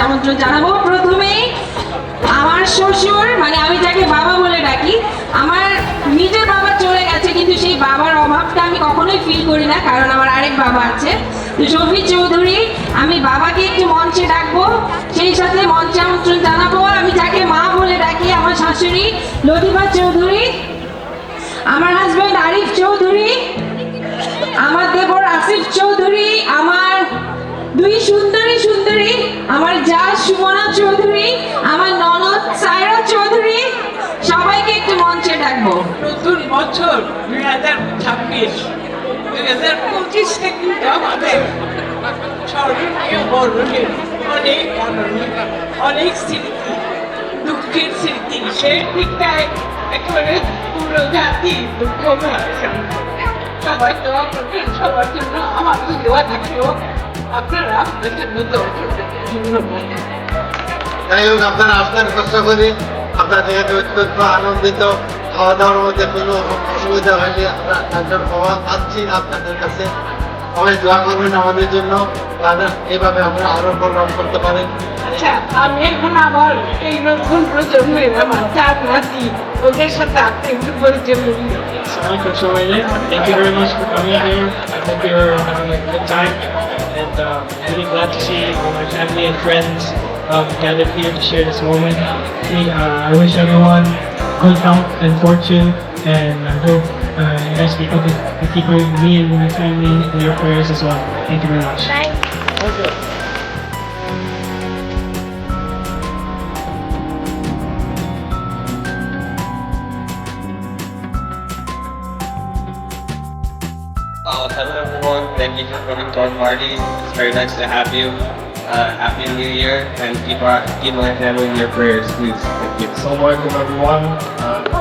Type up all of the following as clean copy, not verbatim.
আমন্ত্রণ জানাবো। প্রথমেই আমার শ্বশুর, মানে আমি যাকে বাবা বলে ডাকি, আমার নিজের বাবা চলে গেছে, কিন্তু সেই বাবার অভাবটা আমি কখনোই ফিল করি না, কারণ আমার আরেক বাবা আছে। তো শফি চৌধুরী, আমি বাবাকে একটু মঞ্চে ডাকবো, সেই সাথে মঞ্চে আমন্ত্রণ জানাবো আমি যাকে মা বলে ডাকি, আমার শাশুড়ি লতিফা চৌধুরী, আমার হাজবেন্ড আরিফ চৌধুরী, আমার দেবর আসিফ চৌধুরী, আমার দুই সুন্দরী, আমার যা সুমনা চৌধুরী, আমার ননদ সায়রা চৌধুরী, সবাইকে একটু মঞ্চে ডাকবো। নতুন বছর 2026, 2025 কিন্তু আমাদের স্মরণীয় বরণের অনেক স্মৃতি, দুঃখের স্মৃতি, সেই দিকটায় একেবারে পুরো জাতি দুঃখ সবাই দোয়া করবেন, সবার জন্য আমার দোয়া থাকলেও আপনারা আপনাদের জন্য দোয়া করবেন। ধন্যবাদ। যাই হোক, আপনারা আপনার কষ্ট করে আপনার যেহেতু অত্যন্ত আনন্দিত, খাওয়া দাওয়ার মধ্যে কোনো অসুবিধা হয়নি, আমরা তার প্রভাব পাচ্ছি আপনাদের কাছে। সবাই দোয়া করবেন আমাদের জন্য, এভাবে আমরা আরো প্রোগ্রাম করতে পারেন। আচ্ছা, আমি এখন আবার এই নতুন প্রজন্মের আমার চার নাতি, ওদের সাথে একটু পরিচয় করি। Assalamualaikum semuanya. Thank you very much for coming here. I hope you're having a good time, and really glad to see all my family and friends gathered here to share this moment. I wish everyone good health and fortune, and I hope you guys keep keeping me and my family in your prayers as well. Thank you very much. Hello everyone, thank you for coming to our party. It's very nice to have you. Happy New Year, and keep my family in your prayers, please. Thank you. Assalamu alaikum everyone.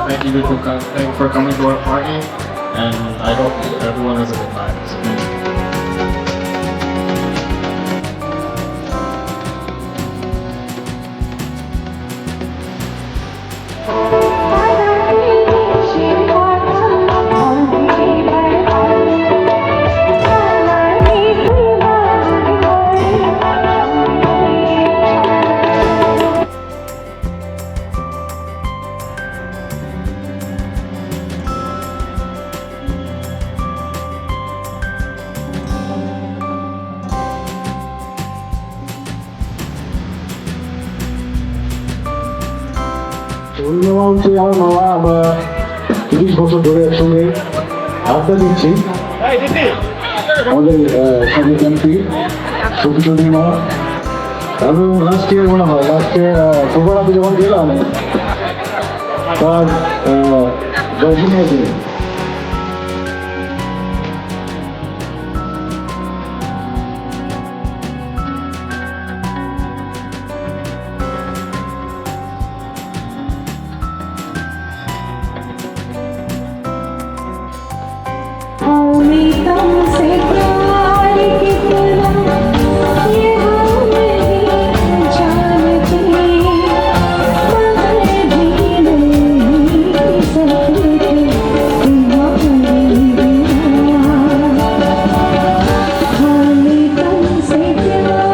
Thank you for coming to our party, and I hope everyone has a good time. ধন্যবাদ হচ্ছে আমার মামা, আমরা 30 বছর ধরে একসঙ্গে আড্ডা দিচ্ছি। আমাদের সাবেক এমপি শফি চৌধুরী মামা, এবং লাস্ট ইয়ার মনে হয় প্রোগ্রামে যখন গেলাম তার জন্মদিনে तुमसे प्यार कितना ये हम नहीं जानते, मगर भी नहीं सकते तुम्हारे बिना। हमें तुमसे प्यार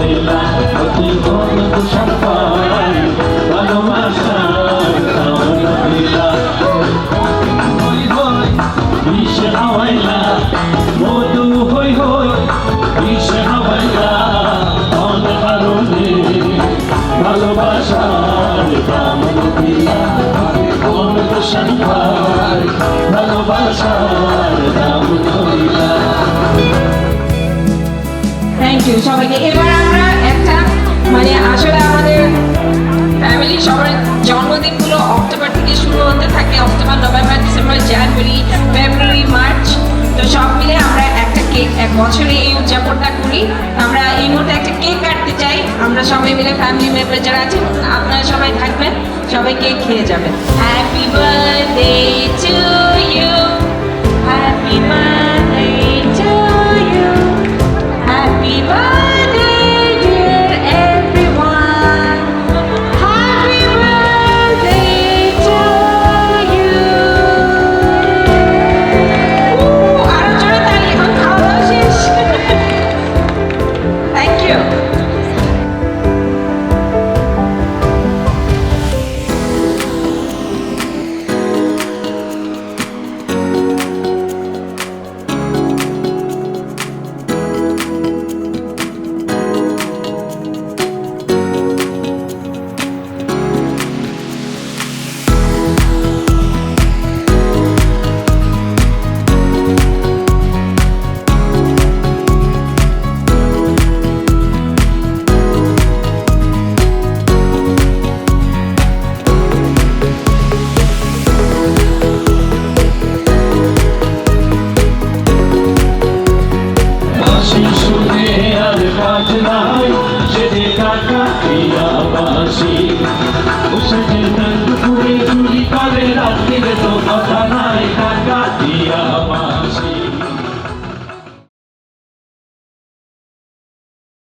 আলহামদুলিল্লাহ অতি অনেক সম্পাই ভালোবাসার আলহামদুলিল্লাহ হই হই বিষ হাওয়াইলা মধু হই হই বিষ হাওয়াইলা অনেক কারণে ভালোবাসার আলহামদুলিল্লাহ অনেক সম্পাই ভালোবাসার আলহামদুলিল্লাহ। থ্যাংক ইউ সবাইকে। এবার আমরা একটা মানে আসলে আমাদের ফ্যামিলি সবার জন্মদিনগুলো অক্টোবর থেকে শুরু হতে থাকে, অক্টোবর, নভেম্বর, ডিসেম্বর, জানুয়ারি, ফেব্রুয়ারি, মার্চ। তো সব মিলে আমরা একটা কেক এক বছরে এই উদযাপনটা করি। আমরা এই মুহূর্তে একটা কেক কাটতে চাই, আমরা সবাই মিলে ফ্যামিলি মেম্বার যারা আছেন আপনারা সবাই থাকবেন, সবাই কেক খেয়ে যাবেন। Happy birthday to you, happy birthday to you, happy birthday dear everyone, happy birthday to you. আরো জোরে তালি, এখন খাওয়া দাওয়া শেষ। Thank you. বাঁশি সুরে আর কাজ নাই সেজে কাটা প্রিয়া বাঁশি ও সেজে দুপুরে চুরি করে রাত্রিরে তো কথা নাই